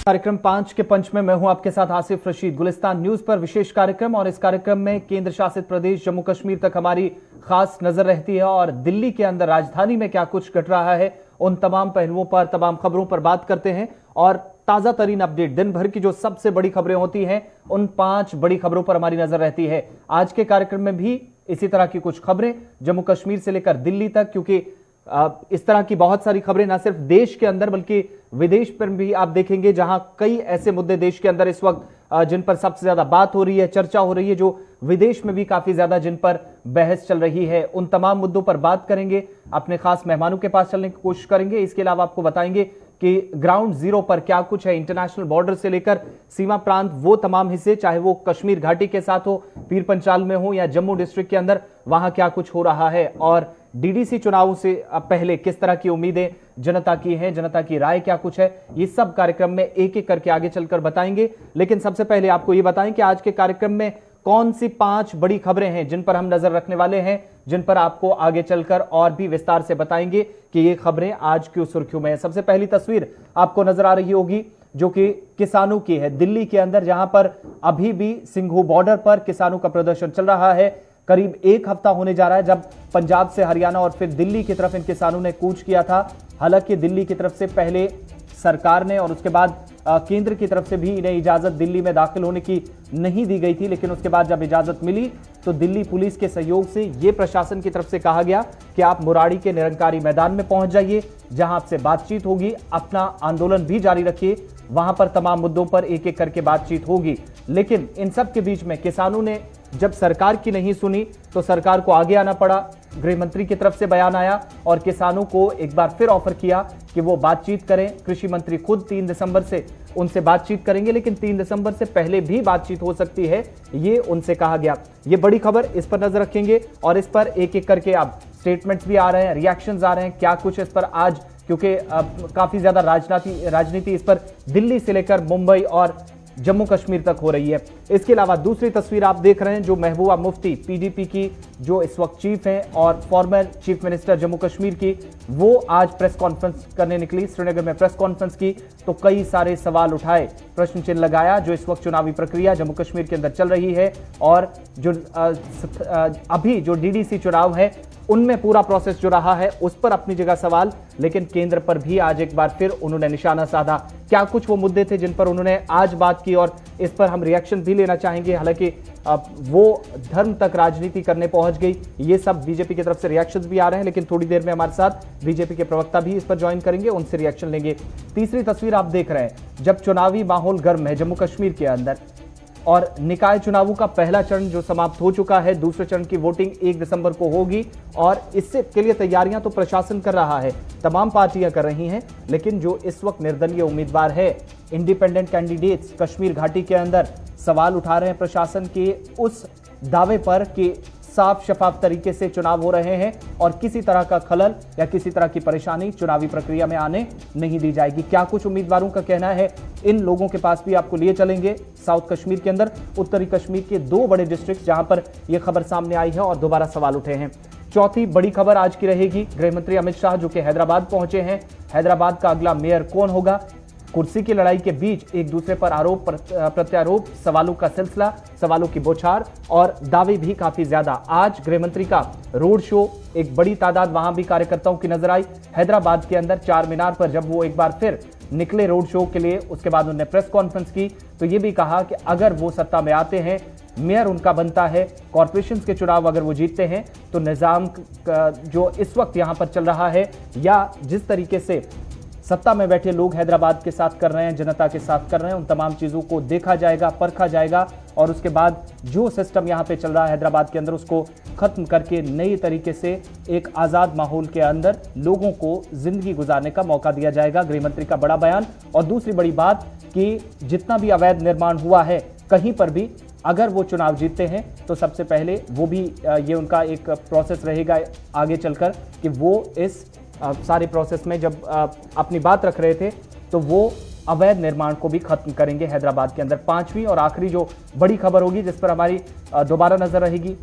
कार्यक्रम 5 के पंच में मैं हूं आपके साथ आसिफ रशीद। गुलिस्तान न्यूज पर विशेष कार्यक्रम, और इस कार्यक्रम में केंद्र शासित प्रदेश जम्मू कश्मीर तक हमारी खास नजर रहती है और दिल्ली के अंदर राजधानी में क्या कुछ घट रहा है उन तमाम पहलुओं पर, तमाम खबरों पर बात करते हैं। और ताजा तरीन अपडेट, दिन भर की जो सबसे बड़ी खबरें होती हैं उन 5 बड़ी खबरों पर हमारी नजर रहती है। आज के कार्यक्रम में भी इसी तरह की कुछ खबरें जम्मू कश्मीर से लेकर दिल्ली तक, क्योंकि इस तरह की बहुत सारी खबरें ना सिर्फ देश के अंदर बल्कि विदेश पर भी आप देखेंगे, जहां कई ऐसे मुद्दे देश के अंदर इस वक्त जिन पर सबसे ज्यादा बात हो रही है, चर्चा हो रही है, जो विदेश में भी काफी ज्यादा जिन पर बहस चल रही है, उन तमाम मुद्दों पर बात करेंगे। अपने खास मेहमानों के पास चलने की कोशिश करेंगे। इसके अलावा आपको बताएंगे कि ग्राउंड जीरो पर क्या कुछ है, इंटरनेशनल बॉर्डर से लेकर सीमा प्रांत, वो तमाम हिस्से, चाहे वो कश्मीर घाटी के साथ हो, पीर पंचाल में हो या जम्मू डिस्ट्रिक्ट के अंदर, वहां क्या कुछ हो रहा है। और डीडीसी चुनाव से पहले किस तरह की उम्मीदें जनता की हैं, जनता की राय क्या कुछ है, ये सब कार्यक्रम में एक एक करके आगे चलकर बताएंगे। लेकिन सबसे पहले आपको ये बताएं कि आज के कार्यक्रम में कौन सी 5 बड़ी खबरें हैं जिन पर हम नजर रखने वाले हैं, जिन पर आपको आगे चलकर और भी विस्तार से बताएंगे कि ये खबरें आज क्यों सुर्खियों में है। सबसे पहली तस्वीर आपको नजर आ रही होगी जो कि किसानों की है, दिल्ली के अंदर, जहां पर अभी भी सिंघू बॉर्डर पर किसानों का प्रदर्शन चल रहा है। करीब 1 हफ्ता होने जा रहा है जब पंजाब से हरियाणा और फिर दिल्ली की तरफ इन किसानों ने कूच किया था। हालांकि दिल्ली की तरफ से पहले सरकार ने और उसके बाद केंद्र की तरफ से भी इन्हें इजाजत दिल्ली में दाखिल होने की नहीं दी गई थी, लेकिन उसके बाद जब इजाजत मिली तो दिल्ली पुलिस के सहयोग से ये प्रशासन की तरफ से कहा गया कि आप मुरारी के निरंकारी मैदान में पहुंच जाइए, जहां आपसे बातचीत होगी, अपना आंदोलन भी जारी रखिए, वहां पर तमाम मुद्दों पर एक एक करके बातचीत होगी। लेकिन इन सब के बीच में किसानों ने जब सरकार की नहीं सुनी तो सरकार को आगे आना पड़ा। गृह मंत्री की तरफ से बयान आया और किसानों को एक बार फिर ऑफर किया कि वो बातचीत करें। कृषि मंत्री खुद 3 दिसंबर से उनसे बातचीत करेंगे, लेकिन 3 दिसंबर से पहले भी बातचीत हो सकती है, ये उनसे कहा गया। ये बड़ी खबर, इस पर नजर रखेंगे और इस पर एक एक करके अब स्टेटमेंट्स भी आ रहे हैं, रिएक्शंस आ रहे हैं, क्या कुछ इस पर आज, क्योंकि काफी ज्यादा राजनीति इस पर दिल्ली से लेकर मुंबई और जम्मू कश्मीर तक हो रही है। इसके अलावा दूसरी तस्वीर आप देख रहे हैं जो महबूबा मुफ्ती, पीडीपी की जो इस वक्त चीफ हैं और former chief minister Jammu Kashmir की, वो आज प्रेस कॉन्फ्रेंस करने निकली। श्रीनगर में प्रेस कॉन्फ्रेंस की तो कई सारे सवाल उठाए, प्रश्न चिन्ह लगाया जो इस वक्त चुनावी प्रक्रिया जम्मू कश्मीर के अंदर चल रही है और जो अभी जो डीडीसी चुनाव है उनमें पूरा प्रोसेस जो रहा है उस पर अपनी जगह सवाल, लेकिन केंद्र पर भी आज एक बार फिर उन्होंने निशाना साधा। क्या कुछ वो मुद्दे थे जिन पर उन्होंने आज बात की और इस पर हम रिएक्शन भी लेना चाहेंगे। हालांकि वो धर्म तक राजनीति करने पहुंच गई, ये सब बीजेपी की तरफ से रिएक्शंस भी आ रहे हैं, लेकिन थोड़ी देर में हमारे साथ बीजेपी के प्रवक्ता भी इस पर ज्वाइन करेंगे, उनसे रिएक्शन लेंगे। तीसरी तस्वीर आप देख रहे हैं जब चुनावी माहौल गर्म है जम्मू कश्मीर के अंदर और निकाय चुनावों का पहला चरण जो समाप्त हो चुका है, दूसरे चरण की वोटिंग 1 दिसंबर को होगी और इससे के लिए तैयारियां तो प्रशासन कर रहा है, तमाम पार्टियां कर रही हैं, लेकिन जो इस वक्त निर्दलीय उम्मीदवार है, इंडिपेंडेंट कैंडिडेट्स कश्मीर घाटी के अंदर सवाल उठा रहे हैं प्रशासन के उस दावे पर कि साफ शफाफ तरीके से चुनाव हो रहे हैं और किसी तरह का खलल या किसी तरह की परेशानी चुनावी प्रक्रिया में आने नहीं दी जाएगी। क्या कुछ उम्मीदवारों का कहना है, इन लोगों के पास भी आपको लिए चलेंगे। साउथ कश्मीर के अंदर उत्तरी कश्मीर के 2 बड़े डिस्ट्रिक्ट जहां पर यह खबर सामने आई है और दोबारा सवाल उठे हैं। चौथी बड़ी खबर आज की रहेगी गृह मंत्री अमित शाह जो कि हैदराबाद पहुंचे हैं। हैदराबाद का अगला मेयर कौन होगा, कुर्सी की लड़ाई के बीच एक दूसरे पर आरोप प्रत्यारोप, सवालों का सिलसिला, सवालों की बौछार और दावे भी काफी ज्यादा। आज गृह मंत्री का रोड शो, एक बड़ी तादाद वहां भी कार्यकर्ताओं की नजर आई हैदराबाद के अंदर चार मीनार पर। जब वो एक बार फिर निकले रोड शो के लिए, उसके बाद उन्होंने प्रेस कॉन्फ्रेंस की तो ये भी कहा कि अगर वो सत्ता में आते हैं, मेयर उनका बनता है, कॉर्पोरेशन के चुनाव अगर वो जीतते हैं तो निजाम जो इस वक्त यहां पर चल रहा है या जिस तरीके से सत्ता में बैठे लोग हैदराबाद के साथ कर रहे हैं, जनता के साथ कर रहे हैं, उन तमाम चीजों को देखा जाएगा, परखा जाएगा और उसके बाद जो सिस्टम यहां पे चल रहा है हैदराबाद के अंदर उसको खत्म करके नई तरीके से एक आजाद माहौल के अंदर लोगों को जिंदगी गुजारने का मौका दिया जाएगा। गृहमंत्री का बड़ा बयान। और दूसरी बड़ी बात कि जितना भी अवैध निर्माण हुआ है कहीं पर भी अगर वो चुनाव जीतते हैं तो सबसे पहले वो भी ये उनका एक प्रोसेस रहेगा आगे चलकर कि वो इस सारे प्रोसेस में जब अपनी बात रख रहे थे तो वो अवैध निर्माण को भी खत्म करेंगे हैदराबाद के अंदर। 5वीं और आखिरी जो बड़ी खबर होगी जिस पर हमारी दोबारा नजर रहेगी,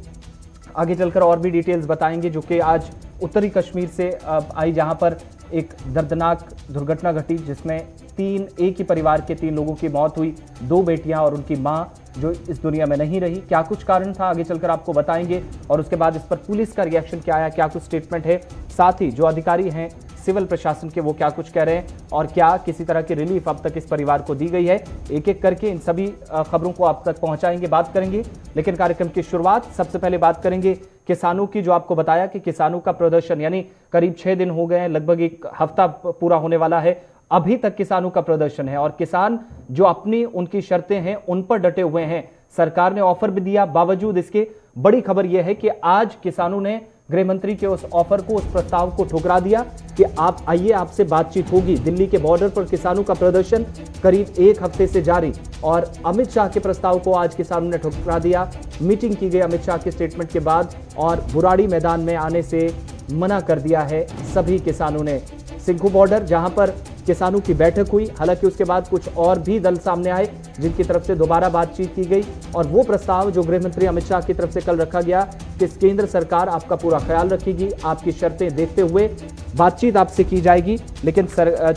आगे चलकर और भी डिटेल्स बताएंगे, जो कि आज उत्तरी कश्मीर से आई, जहां पर एक दर्दनाक दुर्घटना घटी जिसमें एक ही परिवार के 3 लोगों की मौत हुई, 2 बेटियां और उनकी मां जो इस दुनिया में नहीं रही। क्या कुछ कारण था आगे चलकर आपको बताएंगे और उसके बाद इस पर पुलिस का रिएक्शन क्या आया, क्या कुछ स्टेटमेंट है, साथ ही जो अधिकारी हैं सिविल प्रशासन के वो क्या कुछ कह रहे हैं और क्या किसी तरह की रिलीफ अब तक इस परिवार को दी गई है। एक एक करके इन सभी खबरों को आप तक पहुंचाएंगे, बात करेंगे। लेकिन कार्यक्रम की शुरुआत सबसे पहले बात करेंगे किसानों की, जो आपको बताया कि किसानों का प्रदर्शन यानी करीब 6 दिन हो गए हैं, लगभग 1 हफ्ता पूरा होने वाला है, अभी तक किसानों का प्रदर्शन है और किसान जो अपनी उनकी शर्तें हैं उन पर डटे हुए हैं। सरकार ने ऑफर भी दिया, बावजूद इसके बड़ी खबर यह है कि आज किसानों ने गृह मंत्री के उस ऑफर को, उस प्रस्ताव को ठुकरा दिया कि आप आइए, आपसे बातचीत होगी। दिल्ली के बॉर्डर पर किसानों का प्रदर्शन करीब 1 हफ्ते से जारी और अमित शाह के प्रस्ताव को आज किसानों ने ठुकरा दिया। मीटिंग की गई अमित शाह के स्टेटमेंट के बाद और बुराड़ी मैदान में आने से मना कर दिया है सभी किसानों ने। सिंघू बॉर्डर जहां पर किसानों की बैठक हुई, हालांकि उसके बाद कुछ और भी दल सामने आए जिनकी तरफ से दोबारा बातचीत की गई और वो प्रस्ताव जो गृह मंत्री अमित शाह की तरफ से कल रखा गया कि केंद्र सरकार आपका पूरा ख्याल रखेगी, आपकी शर्तें देखते हुए बातचीत आपसे की जाएगी। लेकिन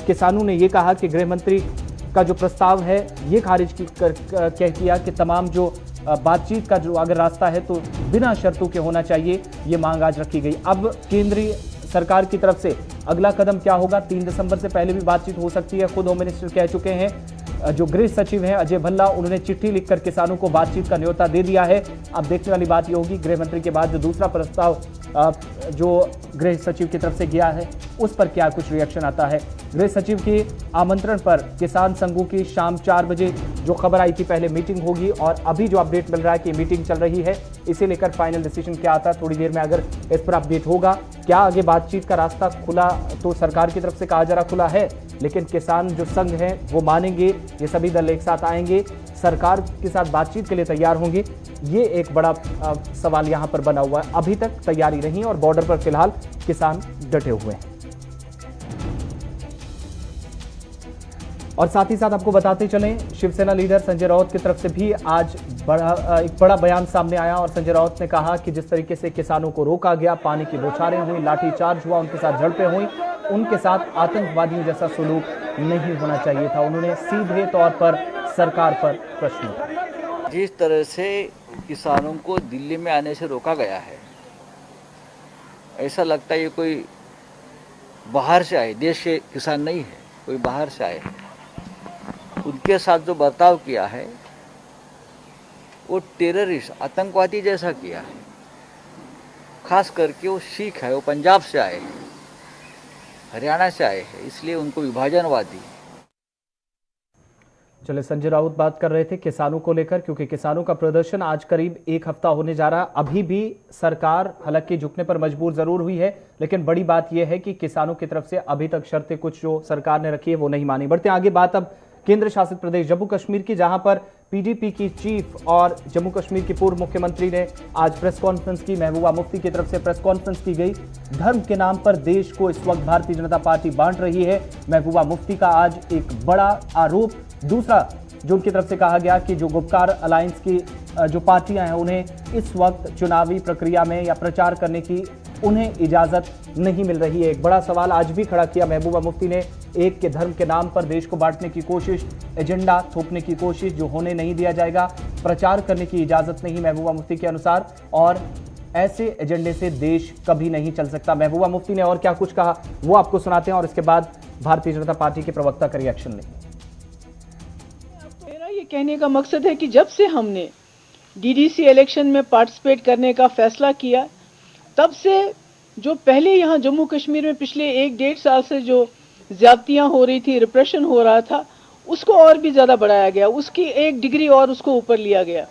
किसानों ने ये कहा कि गृह मंत्री का जो प्रस्ताव है ये खारिज किया कि तमाम जो बातचीत का जो अगर रास्ता है तो बिना शर्तों के होना चाहिए, ये मांग आज रखी गई। अब केंद्रीय सरकार की तरफ से अगला कदम क्या होगा? 3 दिसंबर से पहले भी बातचीत हो सकती है, खुद होम मिनिस्टर कह चुके हैं। जो गृह सचिव हैं अजय भल्ला, उन्होंने चिट्ठी लिखकर किसानों को बातचीत का न्योता दे दिया है। अब देखने वाली बात यह होगी गृह मंत्री के बाद जो दूसरा प्रस्ताव जो गृह सचिव की तरफ से गया है उस पर क्या कुछ रिएक्शन आता है। गृह सचिव के आमंत्रण पर किसान संघों की शाम 4 बजे जो खबर आई थी पहले मीटिंग होगी और अभी जो अपडेट मिल रहा है कि मीटिंग चल रही है, इसे लेकर फाइनल डिसीजन क्या आता है थोड़ी देर में अगर इस पर अपडेट होगा। क्या आगे बातचीत का रास्ता खुला, तो सरकार की तरफ से कहा जा रहा खुला है, लेकिन किसान जो संघ हैं वो मानेंगे, ये सभी दल एक साथ आएंगे, सरकार के साथ बातचीत के लिए तैयार होंगे, ये एक बड़ा सवाल यहां पर बना हुआ है। अभी तक तैयारी नहीं और बॉर्डर पर फिलहाल किसान डटे हुए हैं। और साथ ही साथ आपको बताते चलें, शिवसेना लीडर संजय राउत की तरफ से भी आज एक बड़ा बयान सामने आया और संजय राउत ने कहा कि जिस तरीके से किसानों को रोका गया, पानी की बौछारें हुई, लाठीचार्ज हुआ, उनके साथ झड़पें हुई, उनके साथ आतंकवादियों जैसा सलूक नहीं होना चाहिए था। उन्होंने सीधे तौर पर सरकार पर प्रश्न उठाए। जिस तरह से किसानों को दिल्ली में आने से रोका गया है, ऐसा लगता है ये कोई बाहर से आए, देश के किसान नहीं है, कोई बाहर से आए हैं। उनके साथ जो बर्ताव किया है वो टेररिस्ट, आतंकवादी जैसा किया है। खास करके वो सिख है, वो पंजाब से आए हैं, हरियाणा से आए हैं, इसलिए उनको विभाजनवादी। चले, संजय राउत बात कर रहे थे किसानों को लेकर, क्योंकि किसानों का प्रदर्शन आज करीब 1 हफ्ता होने जा रहा है। अभी भी सरकार हालांकि झुकने पर मजबूर जरूर हुई है, लेकिन बड़ी बात यह है कि किसानों की तरफ से अभी तक शर्तें कुछ जो सरकार ने रखी है वो नहीं मानी। बढ़ते आगे, बात अब केंद्र शासित प्रदेश जम्मू कश्मीर की, जहां पर पीडीपी की चीफ और जम्मू कश्मीर की पूर्व मुख्यमंत्री ने आज प्रेस कॉन्फ्रेंस की। महबूबा मुफ्ती की तरफ से प्रेस कॉन्फ्रेंस की गई। धर्म के नाम पर देश को इस वक्त भारतीय जनता पार्टी बांट रही है, महबूबा मुफ्ती का आज एक बड़ा आरोप। दूसरा जो उनकी तरफ से कहा गया कि जो गुपकार अलायंस की जो पार्टियां हैं उन्हें इस वक्त चुनावी प्रक्रिया में या प्रचार करने की उन्हें इजाजत नहीं मिल रही है। एक बड़ा सवाल आज भी खड़ा किया महबूबा मुफ्ती ने, एक के धर्म के नाम पर देश को बांटने की कोशिश, एजेंडा थोपने की कोशिश जो होने नहीं दिया जाएगा, प्रचार करने की इजाजत नहीं महबूबा मुफ्ती के अनुसार, और ऐसे एजेंडे से देश कभी नहीं चल सकता। महबूबा मुफ्ती ने और क्या कुछ कहा वो आपको सुनाते हैं और इसके बाद भारतीय जनता पार्टी के प्रवक्ता का रिएक्शन लेंगे। मेरा ये कहने का मकसद है कि जब से हमने डीडीसी इलेक्शन में पार्टिसिपेट करने का फैसला किया, तब से जो पहले यहाँ जम्मू कश्मीर में पिछले 1-1.5 साल से जो ज्यादतियाँ हो रही थी, रिप्रेशन हो रहा था, उसको और भी ज़्यादा बढ़ाया गया, उसकी 1 डिग्री और उसको ऊपर लिया गया।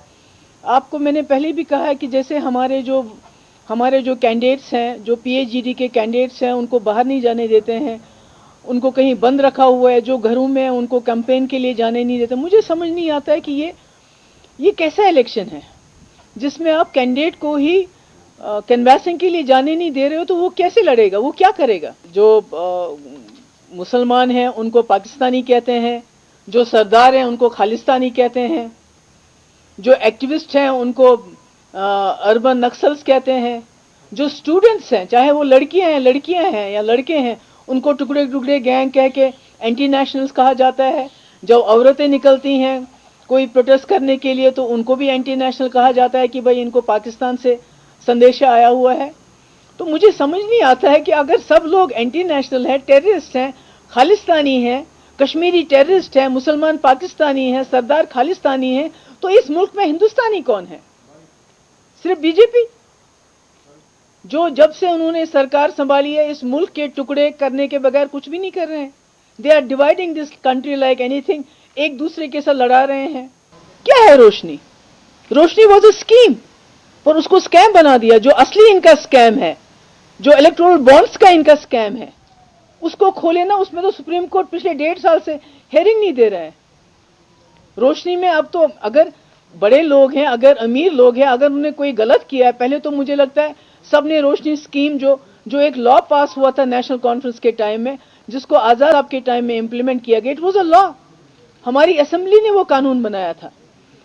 आपको मैंने पहले भी कहा है कि जैसे हमारे जो कैंडिडेट्स हैं, जो पीएचडीडी के कैंडिडेट्स हैं, उनको बाहर नहीं जाने देते हैं, उनको कहीं बंद रखा हुआ है, जो घरों में उनको कैंपेन के लिए जाने नहीं देते। मुझे समझ नहीं आता है कि ये कैसा इलेक्शन है जिसमें आप कैंडिडेट को ही कैनवैसिंग के लिए जाने नहीं दे रहे हो, तो वो कैसे लड़ेगा, वो क्या करेगा। जो मुसलमान हैं उनको पाकिस्तानी कहते हैं, जो सरदार हैं उनको खालिस्तानी कहते हैं, जो एक्टिविस्ट हैं उनको अर्बन नक्सल्स कहते हैं, जो स्टूडेंट्स हैं, चाहे वो लड़कियां हैं या लड़के हैं, उनको टुकड़े टुकड़े गैंग कह के एंटी नेशनल्स कहा जाता है। जब औरतें निकलती हैं कोई प्रोटेस्ट करने के लिए तो उनको भी एंटी नेशनल कहा जाता है कि भाई इनको पाकिस्तान से संदेशा आया हुआ है। तो मुझे समझ नहीं आता है कि अगर सब लोग एंटी नेशनल हैं, टेररिस्ट हैं, खालिस्तानी हैं, कश्मीरी टेररिस्ट हैं, मुसलमान पाकिस्तानी हैं, सरदार खालिस्तानी हैं, तो इस मुल्क में हिंदुस्तानी कौन है? सिर्फ बीजेपी, जो जब से उन्होंने सरकार संभाली है इस मुल्क के टुकड़े करने के बगैर कुछ भी नहीं कर रहे हैं। They are dividing this country like anything, एक दूसरे के साथ लड़ा रहे हैं। क्या है रोशनी? रोशनी वॉज अ स्कीम, पर उसको स्कैम बना दिया। जो असली इनका स्कैम है, जो इलेक्टोरल बॉन्ड्स का इनका स्कैम है, उसको खोले ना। उसमें तो सुप्रीम कोर्ट पिछले 1.5 साल से हेयरिंग नहीं दे रहे हैं। रोशनी में अब तो अगर बड़े लोग हैं, अगर अमीर लोग हैं, अगर उन्होंने कोई गलत किया है, पहले तो मुझे लगता है सबने रोशनी स्कीम जो एक लॉ पास हुआ था नेशनल कॉन्फ्रेंस के टाइम में, जिसको आजाद साहब के टाइम में इंप्लीमेंट किया गया, इट वाज अ लॉ। हमारी असेंबली ने वो कानून बनाया था।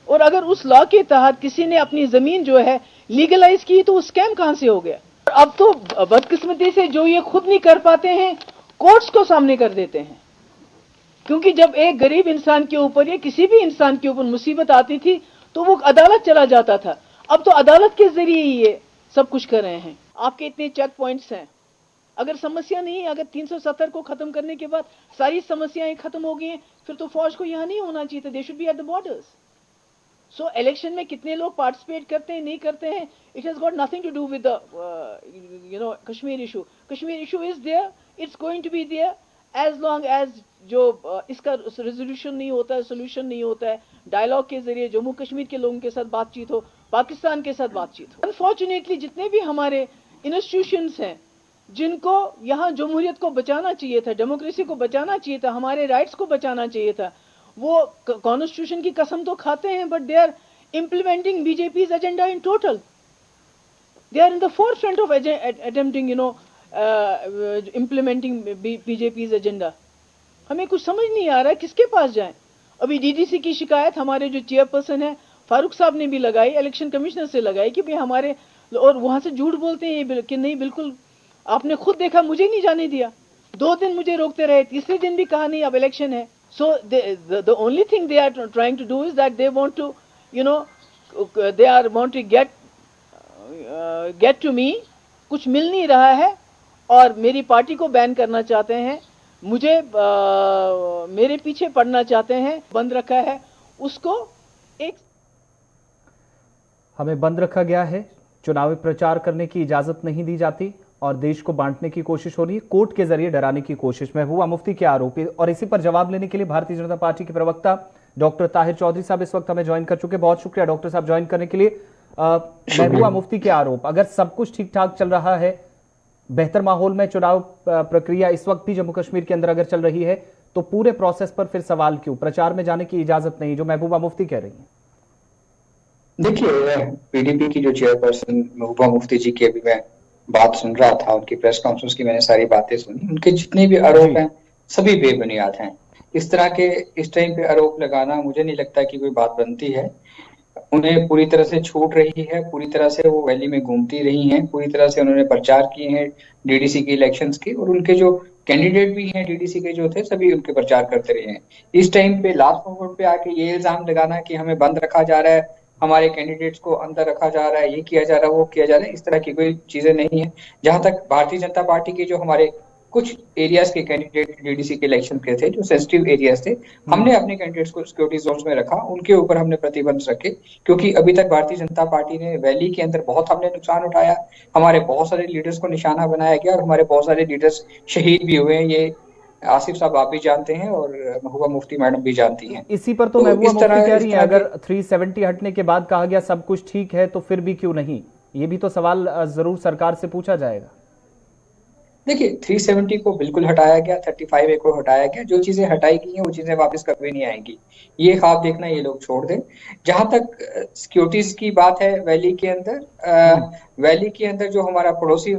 और अगर उस लॉ के तहत किसी ने अपनी जमीन जो है लीगलाइज की तो वो स्कैम कहां से हो गया? अब तो बदकिस्मती से जो ये खुद नहीं कर पाते हैं, कोर्ट्स को सामने कर देते हैं। क्योंकि जब एक गरीब इंसान के ऊपर या किसी भी इंसान के ऊपर मुसीबत आती थी तो वो अदालत चला जाता था। अब तो अदालत के जरिए ही ये सब कुछ कर रहे हैं। आपके इतने चेक पॉइंट्स हैं, अगर समस्या नहीं है, अगर 370 को खत्म करने के बाद सारी समस्याएं खत्म हो गई हैं, फिर तो फौज को यहां नहीं होना चाहिए था। They should be at the borders. So election में कितने लोग पार्टिसिपेट करते हैं, नहीं करते हैं, it has got nothing to do with the Kashmir issue. Kashmir issue is there, it's going to be there as long as जो इसका रेजोल्यूशन नहीं होता है, सोल्यूशन नहीं होता है, डायलॉग के जरिए जम्मू कश्मीर के लोगों के साथ बातचीत हो, पाकिस्तान के साथ बातचीत हो। अनफॉर्चुनेटली जितने भी हमारे इंस्टीट्यूशंस हैं जिनको यहाँ जमहूरियत को बचाना चाहिए था, डेमोक्रेसी को बचाना चाहिए था, हमारे राइट्स को बचाना चाहिए था, वो कॉन्स्टिट्यूशन की कसम तो खाते हैं, but they are implementing BJP's agenda in total. They are in the forefront of attempting implementing BJP's agenda. हमें कुछ समझ नहीं आ रहा है किसके पास जाएं। अभी डीडीसी की शिकायत हमारे जो चेयरपर्सन है फारूक साहब ने भी लगाई, इलेक्शन कमिश्नर से लगाई कि भाई हमारे, और वहां से झूठ बोलते हैं कि नहीं बिल्कुल आपने खुद देखा, मुझे नहीं जाने दिया। 2 दिन मुझे रोकते रहे, तीसरे दिन भी कहा नहीं अब इलेक्शन है। So the only thing they are trying to do is that they want to they are want to get to me. कुछ मिल नहीं रहा है और मेरी पार्टी को बैन करना चाहते हैं, मुझे मेरे पीछे पड़ना चाहते हैं। बंद रखा है उसको, एक हमें बंद रखा गया है, चुनावी प्रचार करने की इजाजत नहीं दी जाती और देश को बांटने की कोशिश हो रही है, कोर्ट के जरिए डराने की कोशिश। महबूबा मुफ्ती के आरोपी, और इसी पर जवाब लेने के लिए भारतीय जनता पार्टी के प्रवक्ता डॉक्टर ताहिर चौधरी साहब इस वक्त हमें ज्वाइन कर चुके। बहुत शुक्रिया डॉक्टर साहब ज्वाइन करने के लिए। महबूबा मुफ्ती के आरोप, अगर सब कुछ ठीक ठाक चल रहा है, बेहतर माहौल में चुनाव प्रक्रिया इस वक्त भी जम्मू कश्मीर के अंदर अगर चल रही है, तो पूरे प्रोसेस पर फिर सवाल क्यों? प्रचार में जाने की इजाजत नहीं, जो महबूबा मुफ्ती कह रही है। देखिए, पीडीपी की जो चेयरपर्सन महबूबा मुफ्ती जी की अभी मैं बात सुन रहा था, उनकी प्रेस कॉन्फ्रेंस की मैंने सारी बातें सुनी। उनके जितने भी आरोप हैं सभी बेबुनियाद हैं। इस तरह के इस टाइम पे आरोप लगाना मुझे नहीं लगता कि कोई बात बनती है। उन्हें पूरी तरह से छूट रही है, पूरी तरह से वो वैली में घूमती रही हैं, पूरी तरह से उन्होंने प्रचार किए हैं डीडीसी के इलेक्शंस के, और उनके जो कैंडिडेट भी हैं डीडीसी के जो थे सभी उनके प्रचार करते रहे हैं। इस टाइम पे लास्ट मोमेंट पे आके ये इल्जाम लगाना कि हमें बंद रखा जा रहा है, हमारे कैंडिडेट्स को अंदर रखा जा रहा है, ये किया जा रहा है, वो किया जा रहा है, इस तरह की कोई चीजें नहीं है। जहां तक भारतीय जनता पार्टी के जो हमारे कुछ एरियाज के कैंडिडेट डीडीसी के इलेक्शन के थे, जो सेंसिटिव एरियाज थे, हमने अपने कैंडिडेट्स को सिक्योरिटी जोन्स में रखा, उनके ऊपर हमने प्रतिबंध रखे, क्योंकि अभी तक भारतीय जनता पार्टी ने वैली के अंदर बहुत हमने नुकसान उठाया, हमारे बहुत सारे लीडर्स को निशाना बनाया गया और हमारे बहुत सारे लीडर्स शहीद भी हुए हैं। ये आसिफ साहब आप भी जानते हैं और महबूबा मुफ्ती मैडम भी जानती हैं। इसी पर तो महबूबा मुफ्ती कह रही हैं, अगर 370 हटने के बाद कहा गया सब कुछ ठीक है तो फिर भी क्यों नहीं? ये भी तो सवाल जरूर सरकार से पूछा जाएगा। देखिए, 370 को बिल्कुल हटाया गया, 35A को हटाया गया। जो चीजें हटाई गई हैं वो चीजें वापस कभी नहीं आएंगी, ये ख्वाब देखना ये लोग छोड़ दें। जहां तक सिक्योरिटीज की बात है वैली के अंदर, वैली के अंदर जो हमारा पड़ोसी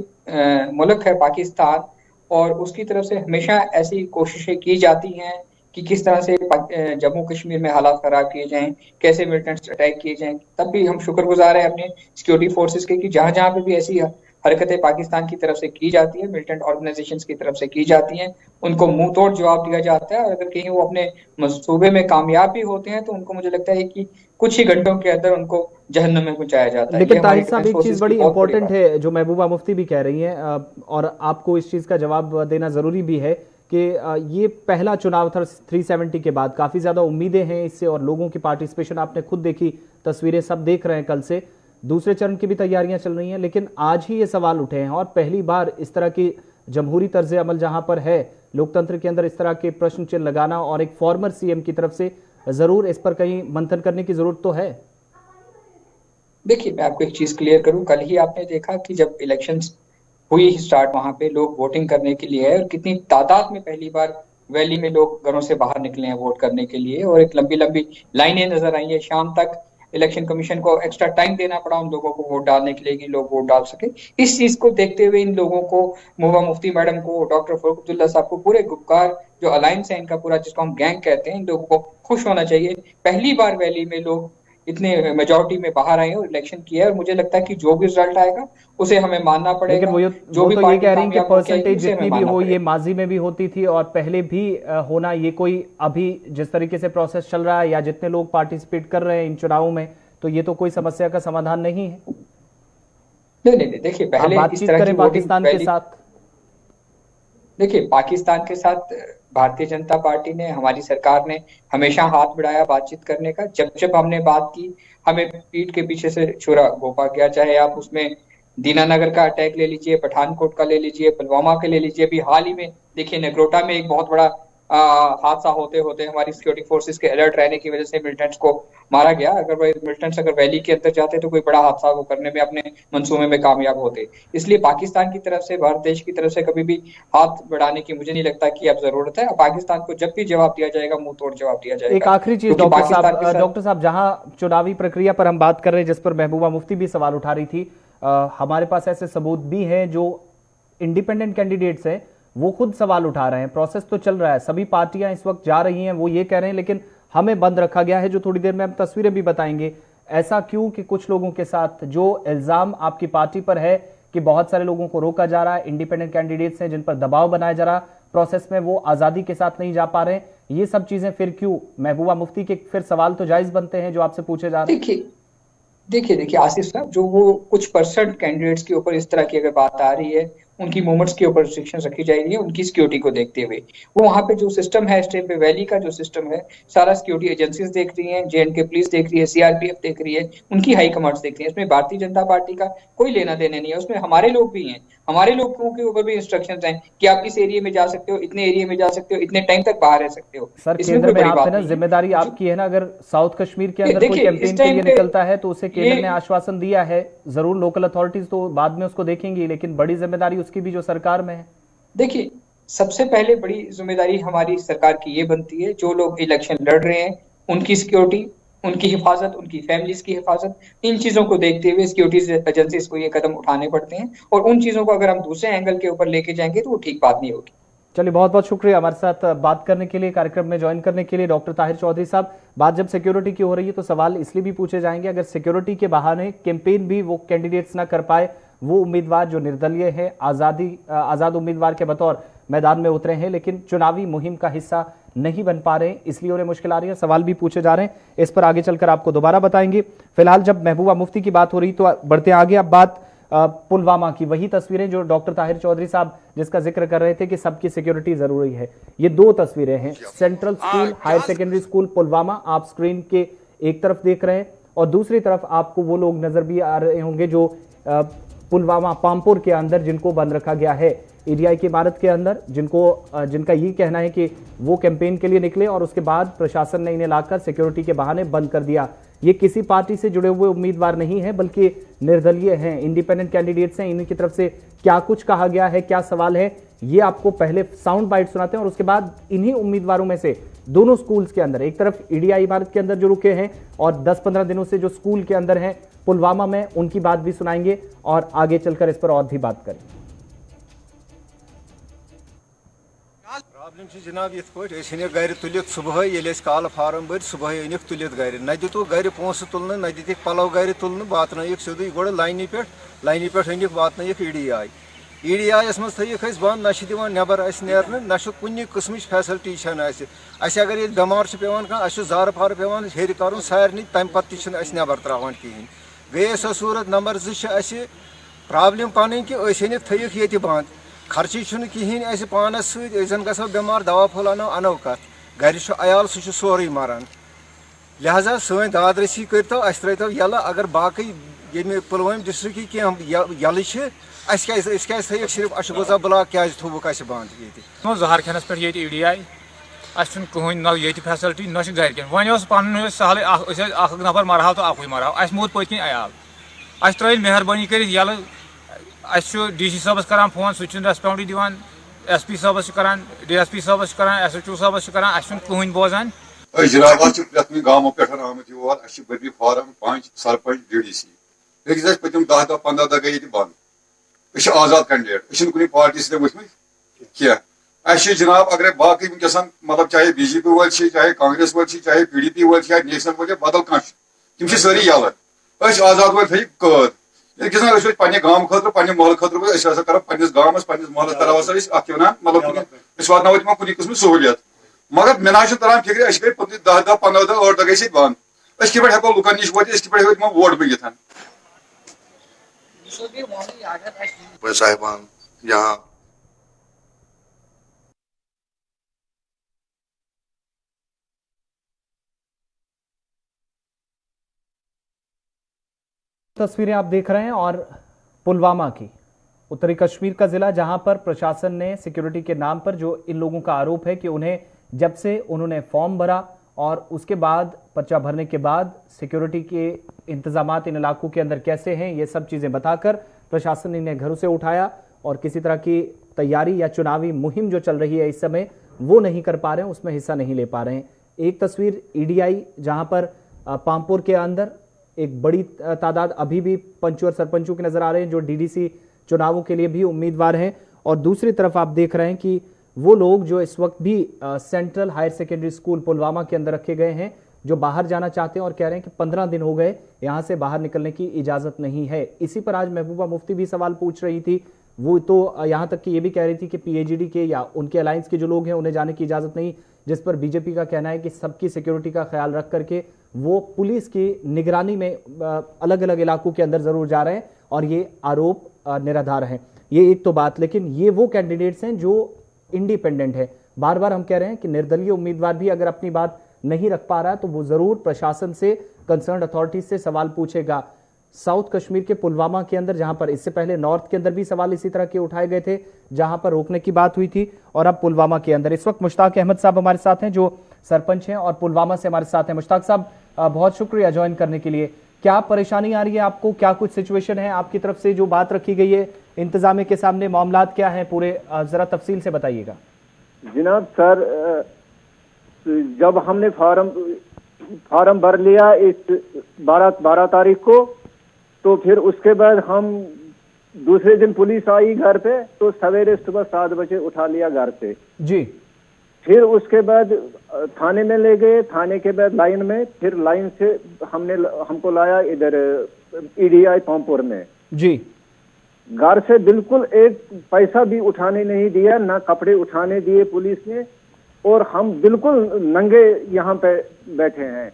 मुल्क है पाकिस्तान, और उसकी तरफ से हमेशा ऐसी कोशिशें की जाती हैं कि किस तरह से जम्मू कश्मीर में हालात खराब किए जाएं, कैसे मिलिटेंट्स अटैक किए जाएं। तब भी हम शुक्रगुजार हैं अपने सिक्योरिटी फोर्सेस के कि जहां जहां पे भी ऐसी हरकतें पाकिस्तान की तरफ से की जाती है, मिलिटेंट ऑर्गेनाइजेशंस की तरफ से की जाती हैं, उनको मुंह तोड़ जवाब दिया जाता है। और अगर कहीं वो अपने मंसूबे में कामयाब भी होते हैं तो उनको मुझे लगता है कि कुछ ही घंटों के अंदर उनको जहन्नम में पहुंचाया जाता है। लेकिन ये हमारी ताहिर साहब, डिफेंस एक चीज फोर्सेस की बड़ी बहुत बड़ी इंपॉर्टेंट बात है जो महबूबा मुफ्ती भी कह रही हैं, और आपको इस चीज का जवाब देना जरूरी भी है कि ये पहला चुनाव था 370 के बाद, काफी ज्यादा उम्मीदें हैं इससे और लोगों की पार्टिसिपेशन आपने खुद देखी, तस्वीरें सब देख रहे हैं। कल से दूसरे चरण की भी तैयारियां चल रही हैं, लेकिन आज ही ये सवाल उठे हैं और पहली बार इस तरह की जमहूरी तर्ज अमल जहां पर है, लोकतंत्र के अंदर इस तरह के प्रश्न चिन्ह लगाना और एक फॉर्मर सीएम की तरफ से जरूर इस पर कहीं मंथन करने की जरूरत तो है। देखिए, मैं आपको एक चीज क्लियर करूं, कल ही आपने देखा कि जब इलेक्शंस हुई स्टार्ट, वहां पे लोग वोटिंग करने के लिए और कितनी तादाद में पहली बार वैली में लोग घरों से बाहर निकले हैं वोट करने के लिए, और एक लंबी लंबी लाइनें नजर आई है। शाम तक इलेक्शन कमीशन को एक्स्ट्रा टाइम देना पड़ा उन लोगों को वोट डालने के लिए कि लोग वोट डाल सके। इस चीज को देखते हुए इन लोगों को, महबूबा मुफ्ती मैडम को, डॉक्टर फारूक अब्दुल्ला साहब को, पूरे गुपकार जो अलायंस है इनका पूरा, जिसको हम गैंग कहते हैं, इन लोगों को खुश होना चाहिए। पहली बार वैली में लोग इतने मेजोरिटी में बाहर आए और इलेक्शन किया है, और मुझे लगता है कि जो भी रिजल्ट आएगा उसे हमें मानना पड़ेगा। लेकिन जो वो भी तो ये पार्टी कह रही है कि कामयाब होके आएगी, परसेंटेज उसे हमें जितनी भी मानना हो, ये पड़ेगा। माजी में भी होती थी और पहले भी होना, ये कोई अभी जिस तरीके से प्रोसेस चल रहा है या जितने लोग पार्टिसिपेट कर रहे हैं इन चुनावों में, तो ये तो कोई समस्या का समाधान नहीं है। नहीं, देखिए, आप पहले इस बातचीत तरह की करें वोटिंग पाकिस्तान के साथ। देखिए, पाकिस्तान के साथ भारतीय जनता पार्टी ने, हमारी सरकार ने हमेशा हाथ बढ़ाया बातचीत करने का। जब जब हमने बात की, हमें पीठ के पीछे से छुरा घोंपा गया। चाहे आप उसमें दीनानगर का अटैक ले लीजिए, पठानकोट का ले लीजिए, पुलवामा का ले लीजिए, अभी हाल ही में देखिए नगरोटा में एक बहुत बड़ा हादसा होते होते हमारी सिक्योरिटी फोर्सेस के अलर्ट रहने की वजह से मिलिटेंट्स को मारा गया। अगर वो मिलिटेंट्स अगर वैली के अंदर जाते तो कोई बड़ा हादसा वो करने में, अपने मंसूबे में कामयाब होते। इसलिए पाकिस्तान की तरफ से, भारत देश की तरफ से कभी भी हाथ बढ़ाने की मुझे नहीं लगता कि अब जरूरत है। पाकिस्तान को जब भी जवाब दिया जाएगा, मुंह तोड़ जवाब दिया जाएगा। एक आखिरी चीज डॉक्टर साहब, जहां चुनावी प्रक्रिया पर हम बात कर रहे हैं, जिस पर महबूबा मुफ्ती भी सवाल उठा रही थी, हमारे पास ऐसे सबूत भी हैं जो इंडिपेंडेंट कैंडिडेट्स हैं वो खुद सवाल उठा रहे हैं। प्रोसेस तो चल रहा है, सभी पार्टियां इस वक्त जा रही हैं, वो ये कह रहे हैं लेकिन हमें बंद रखा गया है, जो थोड़ी देर में हम तस्वीरें भी बताएंगे। ऐसा क्यों कि कुछ लोगों के साथ जो इल्जाम आपकी पार्टी पर है कि बहुत सारे लोगों को रोका जा रहा है, इंडिपेंडेंट कैंडिडेट्स हैं जिन पर दबाव बनाया जा रहा, प्रोसेस में वो आजादी के साथ नहीं जा पा रहे, ये सब चीजें फिर क्यों? महबूबा मुफ्ती के फिर सवाल तो जायज बनते हैं जो आपसे पूछे जा रहे हैं। देखिए आसिफ साहब, जो वो कुछ परसेंट कैंडिडेट्स के ऊपर इस तरह की अगर बात आ रही है, उनकी मूवमेंट्स के ऊपर रिस्ट्रिक्शन रखी जाएगी उनकी सिक्योरिटी को देखते हुए। वो वहां पे जो सिस्टम है, इस टाइम पे वैली का जो सिस्टम है, सारा सिक्योरिटी एजेंसीज देख रही हैं, जेएंडके पुलिस देख रही है, सीआरपीएफ देख रही है, उनकी हाई कमांड्स देख रही है। इसमें भारतीय जनता पार्टी का कोई लेना देना नहीं है। उसमें हमारे लोग भी हैं, हमारे लोगों के ऊपर भी इंस्ट्रक्शंस हैं कि आप इस एरिया में जा सकते हो, इतने एरिया में जा सकते हो, इतने टाइम तक बाहर रह सकते हो। सर, केंद्र में आप है ना, जिम्मेदारी आपकी है ना। अगर साउथ कश्मीर के अंदर कोई कैंपेन के लिए निकलता है तो उसे केंद्र ने आश्वासन दिया है, जरूर लोकल अथॉरिटीज तो बाद में उसको देखेंगी, लेकिन बड़ी जिम्मेदारी उसकी भी जो सरकार में है। देखिए, सबसे पहले बड़ी जिम्मेदारी हमारी सरकार की ये बनती है, जो लोग इलेक्शन लड़ रहे हैं उनकी सिक्योरिटी, उनकी हिफाजत, उनकी फैमिलीज की हिफाजत, इन चीजों को देखते हुए सिक्योरिटी एजेंसीज को ये कदम उठाने पड़ते हैं। और उन चीजों को अगर हम दूसरे एंगल के ऊपर लेके जाएंगे तो वो ठीक बात नहीं होगी। चलिए, बहुत बहुत शुक्रिया हमारे साथ बात करने के लिए, कार्यक्रम में ज्वाइन करने के लिए डॉक्टर ताहिर चौधरी साहब। बात जब सिक्योरिटी की हो रही है तो सवाल इसलिए भी पूछे जाएंगे, अगर सिक्योरिटी के बहाने कैंपेन भी वो कैंडिडेट्स ना कर पाए, वो उम्मीदवार जो निर्दलीय है, आजाद उम्मीदवार के बतौर मैदान में उतरे हैं लेकिन चुनावी मुहिम का हिस्सा नहीं बन पा रहे, इसलिए उन्हें मुश्किल आ रही है, सवाल भी पूछे जा रहे हैं। इस पर आगे चलकर आपको दोबारा बताएंगे। फिलहाल जब महबूबा मुफ्ती की बात हो रही तो बढ़ते आगे। अब बात पुलवामा की, वही तस्वीरें जो डॉक्टर ताहिर चौधरी साहब जिसका जिक्र कर रहे थे कि सबकी सिक्योरिटी जरूरी है। ये दो तस्वीरें हैं, central school higher secondary school Pulwama, आप स्क्रीन के एक तरफ देख रहे हैं और दूसरी तरफ आपको वो लोग नजर भी आ रहे होंगे जो पुलवामा पामपुर के अंदर, जिनको बंद रखा गया है ईडीआई की इमारत के अंदर, जिनका ये कहना है कि वो कैंपेन के लिए निकले और उसके बाद प्रशासन ने इन्हें लाकर सिक्योरिटी के बहाने बंद कर दिया। ये किसी पार्टी से जुड़े हुए उम्मीदवार नहीं है बल्कि निर्दलीय हैं, इंडिपेंडेंट कैंडिडेट्स हैं। इनकी तरफ से क्या कुछ कहा गया है, क्या सवाल है, ये आपको पहले साउंड बाइट सुनाते हैं और उसके बाद इन्हीं उम्मीदवारों में से दोनों स्कूल्स के अंदर, एक तरफ ईडीआई इमारत के अंदर जो रुके हैं और 10-15 दिनों से जो स्कूल के अंदर हैं पुलवामा में, उनकी बात भी सुनाएंगे और आगे चलकर इस पर और भी बात करें। जनाब ये गर तुलित सुबह ये काल फार्म भर सुबह अनिक तुलित गर न दितु गर पोस तुलने न दिख पलव गर तुलने वातन सोदी गो लाइनि पे अनिक वातन EDI मज थक बंद न दिवान नबर नेरन न कुन किस्म फैसिलिटी अगर ये बेमार पेवान कह जार फार पेवान हेर कर सारे तम पे नबर त्रावान कहें गई सो सूरत नंबर 2 प्रॉब्लम पन कि अनिक थक ये बंद खर्ची कहें पानस सन गो बेमार दवा फल अनो कत गर अयाल सह सोरे मरान लिहाजा सन दाद रसी करो अस त्रो यल अगर बाकी ये पुलवाम डिस्ट्रिक्ट यल थक सिर्फ अशगोजा ब्लॉक क्या थोक बंद ये जहर खेनस पे ये EDI कहन न ये फैसिलिटी न गर वन पन सहल नफर मरहा तो अकु मरहा अस मोद पत अयाल अस त्रो मेहरबानी कर यल DC साहबस करान फोन सह रेस्पॉन्ड दिवान SP साहबस करान DSP साहबस करान SHO साहबस करान अस कहन बोजान जनाब प्रथम गामो पे आमत योर बर्फी फार्म पंच सरपंच DDC अकिस पतम 10-15 दह गई बंद आजाद कैंडिडेट कुछ पार्टी सत वथम कह जनाब अगर बाकी वनकस मतलब चाहे BJP वल चाहे कांग्रेस वल चाहे PDP वल चाहे नेशन वल बदल कह तम सारी यल आजाद वल थी कैद वनकस पे गाम खुद पे महल खुद कर पन्नस गामस पन्नस महल करो मतलब वात कुछ किस्म सहूलियत मगर मे ना तरान फिक्र अस गई 10-15 दह 8 दह गई बंद अस कह हेको लुकन नश वो पे वोट बिगित साहिबान यहाँ तस्वीरें आप देख रहे हैं और पुलवामा की उत्तरी कश्मीर का जिला जहां पर प्रशासन ने सिक्योरिटी के नाम पर जो इन लोगों का आरोप है कि उन्हें जब से उन्होंने फॉर्म भरा और उसके बाद पर्चा भरने के बाद सिक्योरिटी के इंतजामात इन इलाकों के अंदर कैसे हैं ये सब चीजें बताकर प्रशासन ने इन्हें घरों से उठाया और किसी तरह की तैयारी या चुनावी मुहिम जो चल रही है इस समय वो नहीं कर पा रहे हैं, उसमें हिस्सा नहीं ले पा रहे हैं। एक तस्वीर EDI जहां पर पामपुर के अंदर एक बड़ी तादाद अभी भी पंचों और सरपंचों के नजर आ रहे हैं जो DDC चुनावों के लिए भी उम्मीदवार हैं और दूसरी तरफ आप देख रहे हैं कि वो लोग जो इस वक्त भी central higher secondary school Pulwama के अंदर रखे गए हैं जो बाहर जाना चाहते हैं और कह रहे हैं कि 15 दिन हो गए यहां से बाहर निकलने की इजाजत नहीं है। इसी पर आज महबूबा मुफ्ती भी सवाल पूछ रही थी, वो तो यहां तक कि ये भी कह रही थी कि PAGD के या उनके अलायंस के जो लोग हैं उन्हें जाने की इजाजत नहीं, जिस पर BJP का कहना है कि सबकी सिक्योरिटी का ख्याल रख करके वो पुलिस की निगरानी में अलग अलग इलाकों के अंदर जरूर जा रहे हैं और ये आरोप निराधार है। ये एक तो बात, लेकिन ये वो कैंडिडेट्स हैं जो इंडिपेंडेंट है। बार बार हम कह रहे हैं कि निर्दलीय उम्मीदवार भी अगर अपनी बात नहीं रख पा रहा है तो वो जरूर प्रशासन से, कंसर्न अथॉरिटीज से सवाल पूछेगा। साउथ कश्मीर के पुलवामा के अंदर जहां पर इससे पहले नॉर्थ के अंदर भी सवाल इसी तरह के उठाए गए थे जहां पर रोकने की बात हुई थी और अब पुलवामा के अंदर। इस वक्त मुश्ताक अहमद साहब हमारे साथ हैं जो सरपंच हैं और पुलवामा से हमारे साथ हैं। मुश्ताक साहब बहुत शुक्रिया ज्वाइन करने के लिए। क्या परेशानी आ रही है आपको, क्या कुछ सिचुएशन है आपकी तरफ से जो बात रखी गई है इंतजामिया के सामने, मामलात क्या है पूरे, जरा तफसील से बताइएगा। जनाब सर, जब हमने फार्म भर लिया इस 12 तारीख को, तो फिर उसके बाद हम दूसरे दिन पुलिस आई घर पे, तो सवेरे सुबह 7 बजे उठा लिया घर से जी। फिर उसके बाद थाने में ले गए, थाने के बाद लाइन में, फिर लाइन से हमको लाया इधर EDI पामपुर में जी। घर से बिल्कुल एक पैसा भी उठाने नहीं दिया, ना कपड़े उठाने दिए पुलिस ने, और हम बिल्कुल नंगे यहाँ पे बैठे हैं।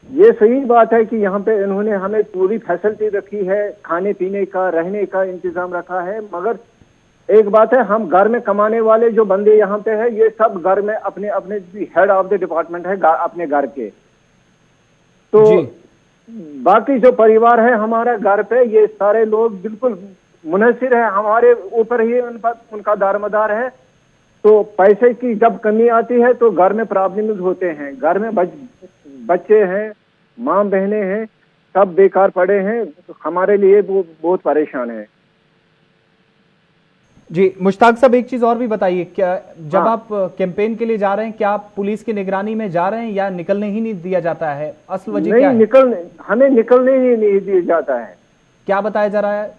ये सही बात है कि यहाँ पे इन्होंने हमें पूरी फैसिलिटी रखी है, खाने पीने का, रहने का इंतजाम रखा है, मगर एक बात है, हम घर में कमाने वाले जो बंदे यहाँ पे हैं, ये सब घर में अपने अपने हेड ऑफ द डिपार्टमेंट है अपने घर के, तो बाकी जो परिवार है हमारा घर पे, ये सारे लोग बिल्कुल मुनहसिर है, हमारे ऊपर ही उनका दारोमदार है। तो पैसे की जब कमी आती है तो घर में प्रॉब्लम होते हैं, घर में बच्चे हैं, माँ बहनें हैं, सब बेकार पड़े हैं, हमारे लिए वो बहुत परेशान है। जी मुश्ताक साहब, एक चीज और भी बताइए, क्या जब आप कैंपेन के लिए जा रहे हैं क्या आप पुलिस की निगरानी में जा रहे हैं या निकलने ही नहीं दिया जाता है? असल वजह क्या है? हमें निकलने ही नहीं दिया जाता है। क्या बताया जा रहा है?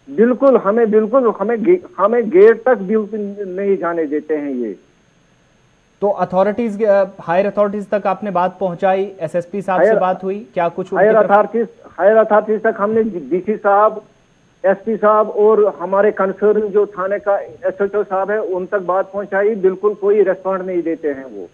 बिल्कुल हमें गेट तक बिल्कुल नहीं जाने देते हैं ये। तो अथॉरिटीज, हायर अथॉरिटीज तक आपने बात पहुंचाई? एसएसपी साहब से बात हुई क्या? कुछ हायर अथॉरिटीज तक हमने डीसी साहब, एसपी साहब और हमारे कंसर्न जो थाने का एसएचओ साहब है उन तक बात पहुंचाई, बिल्कुल कोई रेस्पॉन्ड नहीं देते हैं वो।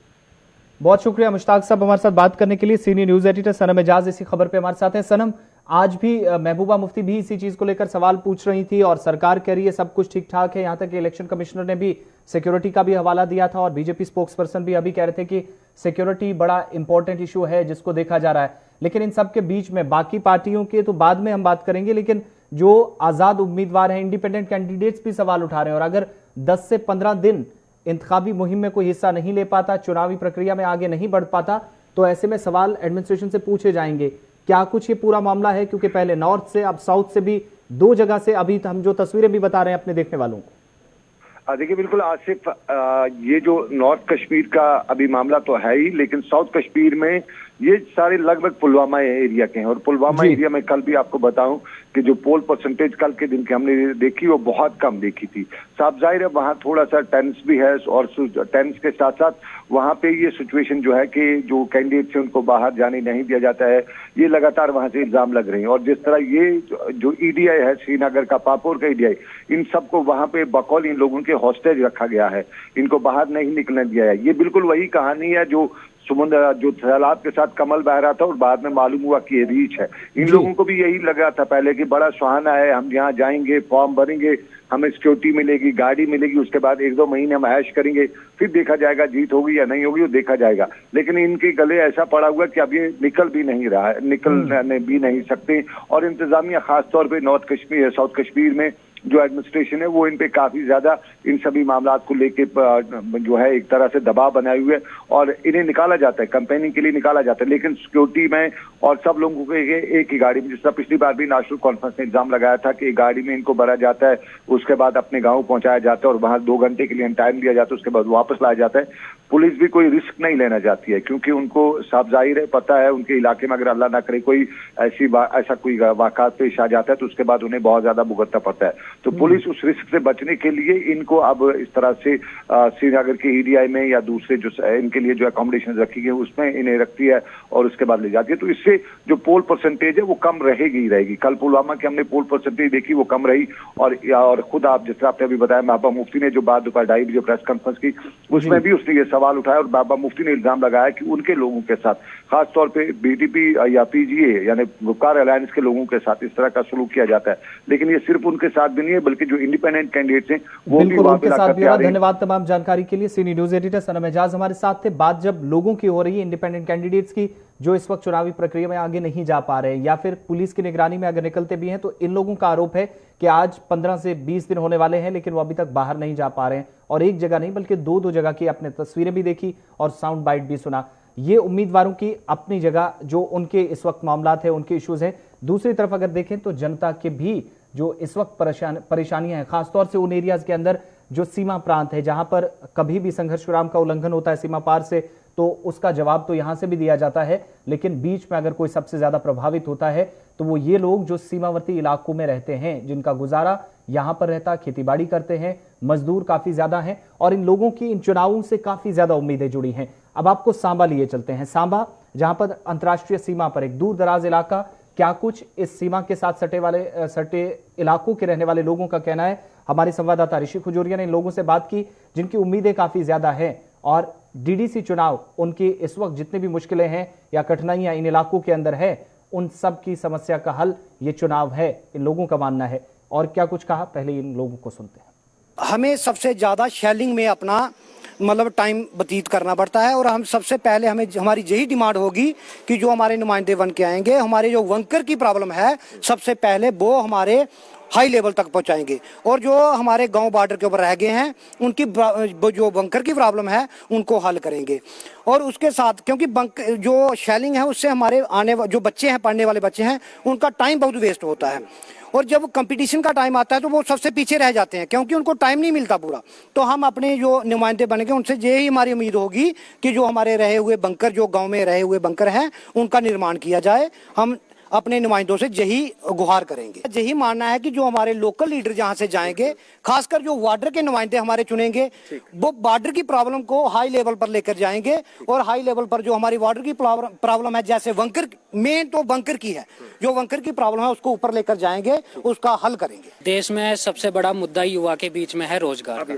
बहुत शुक्रिया मुश्ताक साहब हमारे साथ बात करने के लिए। सीनियर न्यूज एडिटर सनम एजाज इसी खबर पे हमारे साथ हैं। सनम, आज भी महबूबा मुफ्ती भी इसी चीज को लेकर सवाल पूछ रही थी और सरकार कह रही है सब कुछ ठीक ठाक है। यहां तक कि इलेक्शन कमिश्नर ने भी सिक्योरिटी का भी हवाला दिया था और बीजेपी स्पोक्स पर्सन भी अभी कह रहे थे कि सिक्योरिटी बड़ा इंपॉर्टेंट इशू है जिसको देखा जा रहा है। लेकिन इन सब के बीच में बाकी पार्टियों के तो बाद में हम बात करेंगे, लेकिन जो आजाद उम्मीदवार हैं, इंडिपेंडेंट कैंडिडेट्स भी सवाल उठा रहे हैं। और अगर 10 से 15 दिन इंतखाबी मुहिम में कोई हिस्सा नहीं ले पाता, चुनावी प्रक्रिया में आगे नहीं बढ़ पाता, तो ऐसे में सवाल एडमिनिस्ट्रेशन से पूछे जाएंगे। क्या कुछ ये पूरा मामला है? क्योंकि पहले नॉर्थ से, अब साउथ से भी 2 जगह से अभी हम जो तस्वीरें भी बता रहे हैं अपने देखने वालों को। देखिए बिल्कुल आसिफ, ये जो नॉर्थ कश्मीर का अभी मामला तो है ही, लेकिन साउथ कश्मीर में ये सारे लगभग पुलवामा एरिया के हैं। और पुलवामा एरिया में कल भी आपको बताऊं कि जो पोल परसेंटेज कल के दिन की हमने देखी वो बहुत कम देखी थी। साफ जाहिर है वहां थोड़ा सा टेंस भी है और टेंस के साथ साथ वहां पे ये सिचुएशन जो है कि जो कैंडिडेट्स हैं उनको बाहर जाने नहीं दिया जाता है, ये लगातार वहां से इल्जाम लग रहे हैं। और जिस तरह ये जो ईडीआई है, श्रीनगर का, पापोर का ईडीआई, इन सबको वहां पे बकौल इन लोगों के हॉस्टेज रखा गया है, इनको बाहर नहीं निकलने दिया है। ये बिल्कुल वही कहानी है जो समुद्र जो सैलाब के साथ कमल बह रहा था और बाद में मालूम हुआ कि ये रीच है। इन लोगों को भी यही लगा था पहले कि बड़ा सुहाना है, हम यहाँ जाएंगे, फॉर्म भरेंगे, हमें सिक्योरिटी मिलेगी, गाड़ी मिलेगी, उसके बाद 1-2 महीने हम ऐश करेंगे, फिर देखा जाएगा जीत होगी या नहीं होगी, वो देखा जाएगा। लेकिन इनके गले ऐसा पड़ा हुआ कि अब ये निकल भी नहीं रहा है, निकलने भी नहीं सकते। और इंतजामिया खासतौर पर नॉर्थ कश्मीर, साउथ कश्मीर में जो एडमिनिस्ट्रेशन है वो इन पे काफी ज्यादा इन सभी मामलात को लेके जो है एक तरह से दबाव बनाए हुए है और इन्हें निकाला जाता है, कैंपेनिंग के लिए निकाला जाता है। लेकिन सिक्योरिटी में और सब लोगों को एक ही गाड़ी में, जिस तरह पिछली बार भी नेशनल कॉन्फ्रेंस ने इल्जाम लगाया था कि एक गाड़ी में इनको भरा जाता है, उसके बाद अपने गाँव पहुंचाया जाता है और वहां 2 घंटे के लिए टाइम दिया जाता है, उसके बाद वापस लाया जाता है। पुलिस भी कोई रिस्क नहीं लेना चाहती है क्योंकि उनको साफ जाहिर है, पता है उनके इलाके में अगर अल्लाह ना करे कोई ऐसा कोई वाक़ात पेश आ जाता है तो उसके बाद उन्हें बहुत ज्यादा भुगतना पड़ता है। तो पुलिस उस रिस्क से बचने के लिए इनको अब इस तरह से श्रीनगर के ईडीआई में या दूसरे जो इनके लिए जो अकोमोडेशन रखी गई उसमें इन्हें रखती है और उसके बाद ले जाती है। तो इससे जो पोल परसेंटेज है वो कम रहेगी। कल पुलवामा की हमने पोल परसेंटेज देखी, वो कम रही। और खुद आप जिस तरह आपने अभी बताया, महबूबा मुफ्ती ने जो बात दोपहर 2:30 बजे प्रेस कॉन्फ्रेंस की उसमें भी उसने ये सवाल उठाया और महबूबा मुफ्ती ने इल्जाम लगाया कि उनके लोगों के साथ, खासतौर पर बीटीपी या पीजीए यानी वकार अलायंस के लोगों के साथ इस तरह का सलूक किया जाता है। लेकिन ये सिर्फ उनके साथ भी नहीं है बल्कि जो इंडिपेंडेंट कैंडिडेट्स हैं वो भी वहां पे लाकर तैयार हैं। धन्यवाद तमाम जानकारी के लिए। सीनियर न्यूज एडिटर सनम एजाज हमारे साथ थे। बात जब लोगों की हो रही है, इंडिपेंडेंट कैंडिडेट्स की, जो इस वक्त चुनावी प्रक्रिया में आगे नहीं जा पा रहे या फिर पुलिस की निगरानी में अगर निकलते भी हैं, तो इन लोगों का आरोप है कि आज 15 से 20 दिन होने वाले हैं लेकिन वो अभी तक बाहर नहीं जा पा रहे हैं। और एक जगह नहीं बल्कि 2 जगह की आपने तस्वीरें भी देखी और साउंड बाइट भी सुना। ये उम्मीदवारों की अपनी जगह जो उनके इस वक्त मामलात है, उनके इश्यूज हैं। दूसरी तरफ अगर देखें तो जनता के भी जो इस वक्त परेशानियां हैं, खासतौर से उन एरियाज के अंदर जो सीमा प्रांत है, जहां पर कभी भी संघर्ष विराम का उल्लंघन होता है सीमा पार से, तो उसका जवाब तो यहां से भी दिया जाता है। लेकिन बीच में अगर कोई सबसे ज्यादा प्रभावित होता है तो वो ये लोग जो सीमावर्ती इलाकों में रहते हैं, जिनका गुजारा यहां पर रहता, खेतीबाड़ी करते हैं, मजदूर काफी ज्यादा हैं और इन लोगों की इन चुनावों से काफी ज्यादा उम्मीदें जुड़ी हैं। अब आपको सांबा लिए चलते हैं। सांबा, जहां पर अंतर्राष्ट्रीय सीमा पर एक दूर दराज इलाका, क्या कुछ इस सीमा के साथ सटे इलाकों के रहने वाले लोगों का कहना है? हमारे संवाददाता ऋषि खुजूरिया ने इन लोगों से बात की जिनकी उम्मीदें काफी ज्यादा हैं और डीडीसी चुनाव, उनकी इस वक्त जितनी भी मुश्किलें हैं या कठिनाइयां इन इलाकों के अंदर है, उन सब की समस्या का हल ये चुनाव है, इन लोगों का मानना है। और क्या कुछ कहा, पहले इन लोगों को सुनते हैं। हमें सबसे ज्यादा शेलिंग में अपना टाइम व्यतीत करना पड़ता है और हम सबसे पहले हमारी यही डिमांड होगी कि जो हमारे नुमाइंदे बन के आएंगे, हमारे जो वंकर की प्रॉब्लम है सबसे पहले वो हमारे हाई लेवल तक पहुंचाएंगे और जो हमारे गांव बॉर्डर के ऊपर रह गए हैं उनकी जो बंकर की प्रॉब्लम है उनको हल करेंगे। और उसके साथ क्योंकि जो शेलिंग है उससे हमारे जो बच्चे हैं, पढ़ने वाले बच्चे हैं, उनका टाइम बहुत वेस्ट होता है और जब कंपटीशन का टाइम आता है तो वो सबसे पीछे रह जाते हैं क्योंकि उनको टाइम नहीं मिलता पूरा। तो हम अपने जो नुमाइंदे बनेंगे उनसे यही हमारी उम्मीद होगी कि जो हमारे रहे हुए बंकर, जो गांव में रहे हुए बंकर हैं, उनका निर्माण किया जाए। हम अपने नुमाइंदों से यही गुहार करेंगे। यही मानना है कि जो हमारे लोकल लीडर जहां से जाएंगे, खासकर जो बॉर्डर के नुमाइंदे हमारे चुनेंगे, वो बॉर्डर की प्रॉब्लम को हाई लेवल पर लेकर जाएंगे और हाई लेवल पर जो हमारी बॉर्डर की प्रॉब्लम है, जैसे बंकर, मेन तो बंकर की है, जो बंकर की प्रॉब्लम है उसको ऊपर लेकर जाएंगे, उसका हल करेंगे। देश में सबसे बड़ा मुद्दा युवा के बीच में है रोजगार का।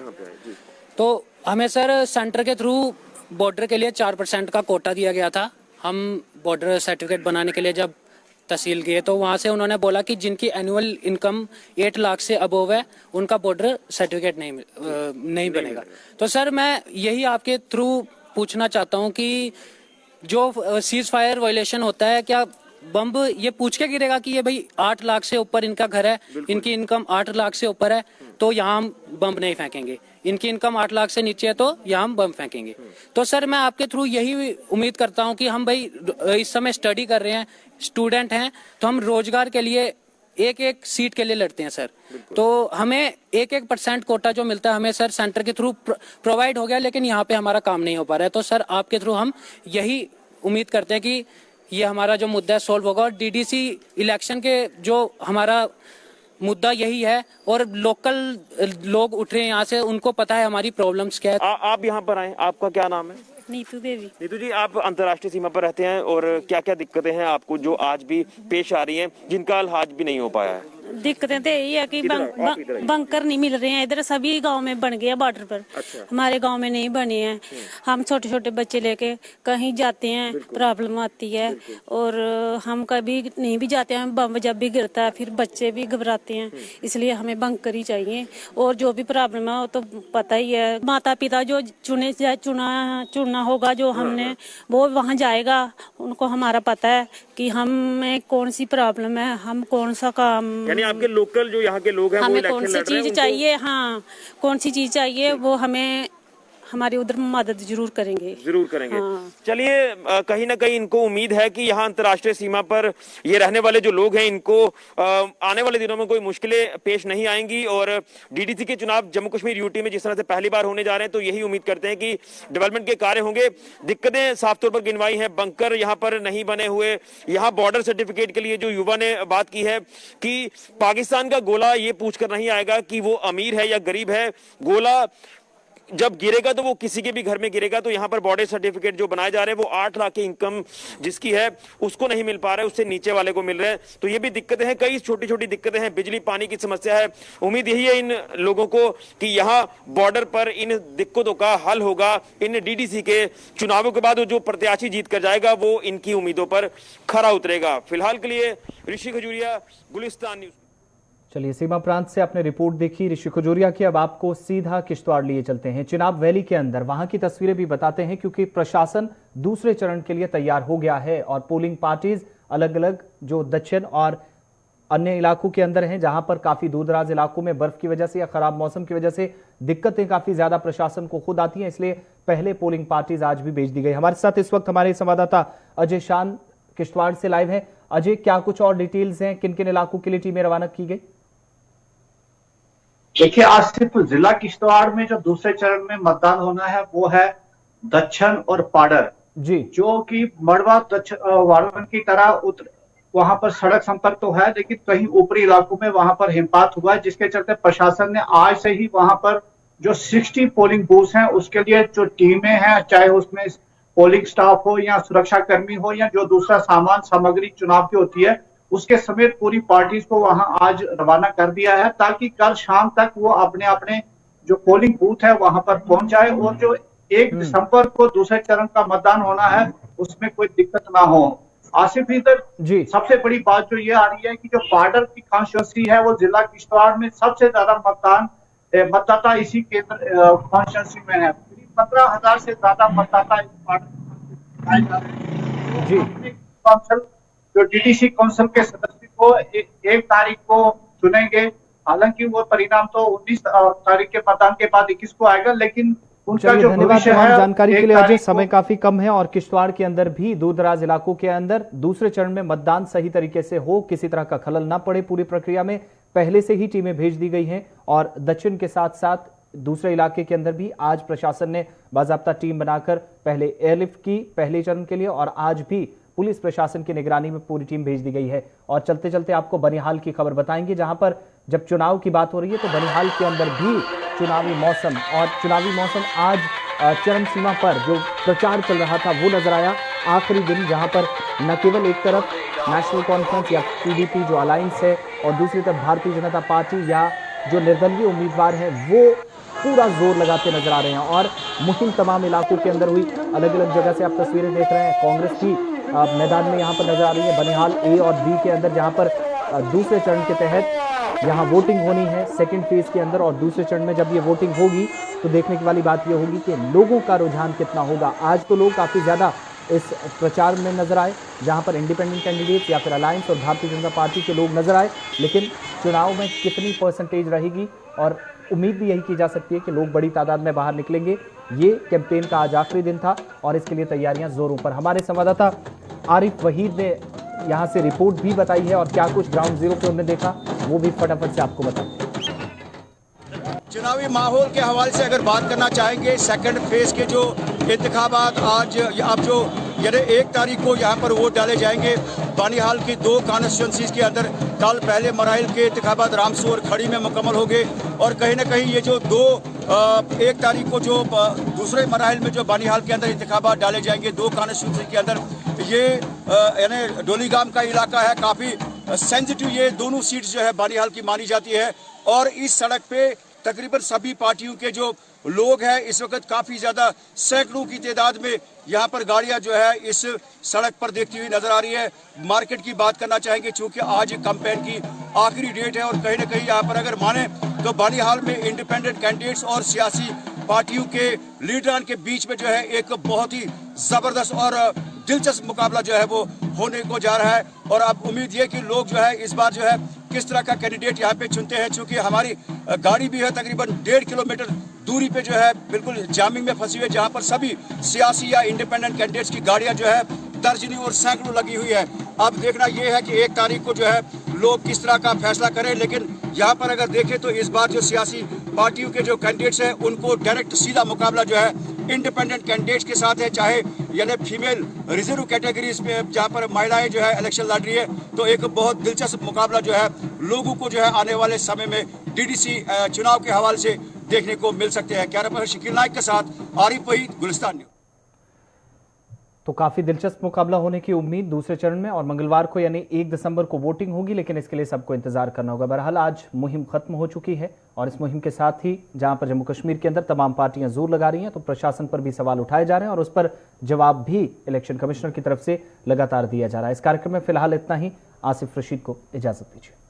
तो हमें सर सेंटर के थ्रू बॉर्डर के लिए 4% का कोटा दिया गया था। हम बॉर्डर सर्टिफिकेट बनाने के लिए जब तहसील गए तो वहाँ से उन्होंने बोला कि जिनकी एनुअल इनकम 8 लाख से अबोव है उनका बॉर्डर सर्टिफिकेट नहीं बनेगा। तो सर मैं यही आपके थ्रू पूछना चाहता हूँ कि जो सीज फायर वायलेशन होता है, क्या बम ये पूछ के गिरेगा कि ये भाई 8 लाख से ऊपर इनका घर है, इनकी इनकम 8 लाख से ऊपर है तो यहाँ हम बम नहीं फेंकेंगे, इनकी इनकम 8 लाख से नीचे है तो यहाँ हम बम फेंकेंगे। तो सर मैं आपके थ्रू यही उम्मीद करता हूँ कि हम भाई इस समय स्टडी कर रहे हैं, स्टूडेंट हैं, तो हम रोजगार के लिए एक सीट के लिए लड़ते हैं सर। तो हमें 1% कोटा जो मिलता है हमें सर सेंटर के थ्रू प्रोवाइड हो गया, लेकिन यहाँ पे हमारा काम नहीं हो पा रहा है। तो सर आपके थ्रू हम यही उम्मीद करते हैं कि ये हमारा जो मुद्दा है सोल्व होगा और डीडीसी इलेक्शन के जो हमारा मुद्दा यही है और लोकल लोग उठ रहे हैं यहाँ से, उनको पता है हमारी प्रॉब्लम्स क्या है। आप यहाँ पर आए, आपका क्या नाम है? नीतू देवी। नीतू जी, आप अंतर्राष्ट्रीय सीमा पर रहते हैं और क्या क्या दिक्कतें हैं आपको जो आज भी पेश आ रही हैं, जिनका हल आज भी नहीं हो पाया है? दिक्कतें तो यही है कि बंकर नहीं मिल रहे हैं। इधर सभी गांव में बन गया बॉर्डर पर। अच्छा। हमारे गांव में नहीं बने हैं। हम छोटे छोटे बच्चे लेके कहीं जाते हैं, प्रॉब्लम आती है और हम कभी नहीं भी जाते हैं। बम जब भी गिरता है फिर बच्चे भी घबराते हैं, इसलिए हमें बंकर ही चाहिए। और जो भी प्रॉब्लम है वो तो पता ही है, माता पिता जो चुनना होगा जो हमने, वो वहाँ जाएगा, उनको हमारा पता है कि हमें कौन सी प्रॉब्लम है, हम कौन सा काम, आपके लोकल जो यहाँ के लोग हैं हमें कौन सी चीज चाहिए, हाँ कौन सी चीज चाहिए वो हमें हमारी उधर मदद जरूर करेंगे। हाँ। चलिए, कहीं ना कहीं इनको उम्मीद है कि यहाँ अंतर्राष्ट्रीय सीमा पर ये रहने वाले जो लोग हैं इनको आने वाले दिनों में कोई मुश्किलें पेश नहीं आएंगी और डीडीसी के चुनाव जम्मू कश्मीर यूटी में जिस तरह से पहली बार होने जा रहे हैं तो यही उम्मीद करते हैं कि डेवलपमेंट के कार्य होंगे। दिक्कतें साफ तौर पर गिनवाई है, बंकर यहाँ पर नहीं बने हुए, यहाँ बॉर्डर सर्टिफिकेट के लिए जो युवा ने बात की है कि पाकिस्तान का गोला ये पूछकर नहीं आएगा कि वो अमीर है या गरीब है, गोला जब गिरेगा तो वो किसी के भी घर में गिरेगा। तो यहाँ पर बॉर्डर सर्टिफिकेट जो बनाए जा रहे हैं वो 8 लाख की इनकम जिसकी है उसको नहीं मिल पा रहा है, उससे नीचे वाले को मिल रहे हैं। तो ये भी दिक्कतें हैं, कई छोटी छोटी दिक्कतें हैं, बिजली पानी की समस्या है। उम्मीद यही है इन लोगों को कि यहाँ बॉर्डर पर इन दिक्कतों का हल होगा। इन डीडीसी के चुनावों के बाद जो प्रत्याशी जीत कर जाएगा वो इनकी उम्मीदों पर खरा उतरेगा। फिलहाल के लिए ऋषि खजूरिया, गुलिस्तान न्यूज। चलिए, सीमा प्रांत से आपने रिपोर्ट देखी ऋषि खजूरिया की। अब आपको सीधा किश्तवाड़ लिए चलते हैं, चिनाब वैली के अंदर। वहां की तस्वीरें भी बताते हैं क्योंकि प्रशासन दूसरे चरण के लिए तैयार हो गया है और पोलिंग पार्टीज अलग अलग जो दक्षिण और अन्य इलाकों के अंदर हैं, जहां पर काफी दूर दराज इलाकों में बर्फ की वजह से या खराब मौसम की वजह से दिक्कतें काफी ज्यादा प्रशासन को खुद आती हैं, इसलिए पहले पोलिंग पार्टीज आज भी भेज दी गई। हमारे साथ इस वक्त हमारे संवाददाता अजय शान किश्तवाड़ से लाइव है। अजय, क्या कुछ और डिटेल्स हैं, किन किन इलाकों के लिए टीमें रवाना की गई? देखिए, आज सिर्फ जिला किश्तवाड़ में जो दूसरे चरण में मतदान होना है वो है दक्षिण और पाडर जी, जो कि मड़वा वाड़वन की तरह वहां पर सड़क संपर्क तो है, लेकिन कहीं ऊपरी इलाकों में वहां पर हिमपात हुआ है, जिसके चलते प्रशासन ने आज से ही वहां पर जो 60 पोलिंग बूथ हैं उसके लिए जो टीमें हैं, चाहे उसमें पोलिंग स्टाफ हो या सुरक्षा कर्मी हो या जो दूसरा सामान सामग्री चुनाव की होती है, उसके समेत पूरी पार्टीज को वहां आज रवाना कर दिया है ताकि कल शाम तक वो अपने अपने जो पोलिंग बूथ है वहां पर पहुंच जाए और जो 1 दिसंबर को दूसरे चरण का मतदान होना है उसमें कोई दिक्कत ना हो। आसिफ, इधर जी सबसे बड़ी बात जो ये आ रही है कि जो पाडर की कॉन्स्टिट्यूंसी है वो जिला किश्तवाड़ में सबसे ज्यादा मतदाता इसी केंद्र कॉन्स्टिट्यूंसी में है। 15,000 से ज्यादा मतदाता इस पाडर में जा रहे हैं। जो डीडीसी काउंसिल के सदस्य को 1 तारीख को चुनेंगे। हालांकि वो परिणाम तो 19 तारीख के मतदान के बाद 21 को आएगा, लेकिन उनका जो भविष्य है। जानकारी के लिए अजय, समय काफी कम है और किश्तवाड़ के अंदर भी दूर दराज इलाकों के अंदर दूसरे चरण में मतदान सही तरीके से हो, किसी तरह का खलल ना पड़े पूरी प्रक्रिया में, पहले से ही टीमें भेज दी गई हैं। और दक्षिण के साथ साथ दूसरे इलाके के अंदर भी आज प्रशासन ने बाजाब्ता टीम बनाकर पहले एयरलिफ्ट की पहले चरण के लिए और आज भी पुलिस प्रशासन की निगरानी में पूरी टीम भेज दी गई है। और चलते चलते आपको बनिहाल की खबर बताएंगे, जहां पर जब चुनाव की बात हो रही है तो बनिहाल के अंदर भी चुनावी मौसम आज चरम सीमा पर जो प्रचार चल रहा था वो नजर आया। आखिरी दिन जहां पर न केवल एक तरफ नेशनल कॉन्फ्रेंस या पीडीपी जो अलायंस है और दूसरी तरफ भारतीय जनता पार्टी या जो निर्दलीय उम्मीदवार है वो पूरा जोर लगाते नजर आ रहे हैं। और मुहिम तमाम इलाकों के अंदर हुई, अलग अलग जगह से आप तस्वीरें देख रहे हैं। कांग्रेस की मैदान में यहाँ पर नजर आ रही है बनिहाल ए और बी के अंदर, जहाँ पर दूसरे चरण के तहत यहाँ वोटिंग होनी है सेकंड फेज के अंदर। और दूसरे चरण में जब ये वोटिंग होगी तो देखने की वाली बात ये होगी कि लोगों का रुझान कितना होगा। आज तो लोग काफ़ी ज़्यादा इस प्रचार में नजर आए, जहां पर इंडिपेंडेंट कैंडिडेट्स या फिर अलायंस और भारतीय जनता पार्टी के लोग नजर आए, लेकिन चुनाव में कितनी परसेंटेज रहेगी और उम्मीद भी यही की जा सकती है कि लोग बड़ी तादाद में बाहर निकलेंगे। ये कैंपेन का आज आखिरी दिन था और इसके लिए तैयारियां जोरों पर। हमारे संवाददाता आरिफ वहीद ने यहाँ से रिपोर्ट भी बताई है और क्या कुछ ग्राउंड जीरो पे उन्होंने देखा वो भी फटाफट से आपको बताएं। चुनावी माहौल के हवाले से अगर बात करना चाहेंगे, सेकंड फेज के जो इंतखाबात आज अब जो यानी 1 तारीख को यहाँ पर वोट डाले जाएंगे। बनिहाल की 2 कॉन्स्टिट्यूंसीज के अंदर कल पहले मराइल के इंतखाबात रामसू और खड़ी में मुकम्मल हो गए और कहीं ना कहीं ये जो 1 तारीख को जो दूसरे मराइल में जो बनिहाल के अंदर इंतखाबात डाले जाएंगे 2 कॉन्स्टिट्यूंसी के अंदर, ये यानी डोलीगाम का इलाका है, काफ़ी सेंसिटिव ये दोनों सीट्स जो है बनिहाल की मानी जाती है। और इस सड़क पे तकरीबन सभी पार्टियों के जो लोग हैं इस वक्त काफ़ी ज़्यादा सैकड़ों की तादाद में यहाँ पर गाड़ियाँ जो है इस सड़क पर देखती हुई नजर आ रही है। मार्केट की बात करना चाहेंगे चूँकि आज कैंपेन की आखिरी डेट है और कहीं ना कहीं यहाँ पर अगर माने तो बनिहाल में इंडिपेंडेंट कैंडिडेट्स और सियासी पार्टियों के लीडरान के बीच में जो है एक बहुत ही ज़बरदस्त और दिलचस्प मुकाबला जो है वो होने को जा रहा है। और अब उम्मीद ये कि लोग जो है इस बार जो है किस तरह का कैंडिडेट यहाँ पे चुनते हैं, चूँकि हमारी गाड़ी भी है तकरीबन 1.5 किलोमीटर दूरी पे जो है बिल्कुल जामिंग में फंसी हुई है, जहाँ पर सभी सियासी या इंडिपेंडेंट कैंडिडेट्स की गाड़ियाँ जो है दर्जनी और सैकड़ों लगी हुई है। अब देखना यह है कि 1 तारीख को जो है लोग किस तरह का फैसला करें। लेकिन यहाँ पर अगर देखें तो इस बार जो सियासी पार्टियों के जो कैंडिडेट्स हैं उनको डायरेक्ट सीधा मुकाबला जो है इंडिपेंडेंट कैंडिडेट्स के साथ है, चाहे यानी फीमेल रिजर्व कैटेगरीज में जहाँ पर महिलाएं जो है इलेक्शन लड़ रही है। तो एक बहुत दिलचस्प मुकाबला जो है लोगों को जो है आने वाले समय में डीडीसी चुनाव के हवाले से देखने को मिल सकते हैं। कैमरा पर्सन शकील नाइक के साथ आरिफ वहीद, गुलिस्तान न्यूज़। तो काफी दिलचस्प मुकाबला होने की उम्मीद दूसरे चरण में, और मंगलवार को यानी 1 दिसंबर को वोटिंग होगी, लेकिन इसके लिए सबको इंतजार करना होगा। बहरहाल आज मुहिम खत्म हो चुकी है और इस मुहिम के साथ ही जहां पर जम्मू कश्मीर के अंदर तमाम पार्टियां जोर लगा रही हैं तो प्रशासन पर भी सवाल उठाए जा रहे हैं और उस पर जवाब भी इलेक्शन कमिश्नर की तरफ से लगातार दिया जा रहा है। इस कार्यक्रम में फिलहाल इतना ही। आसिफ रशीद को इजाजत दीजिए।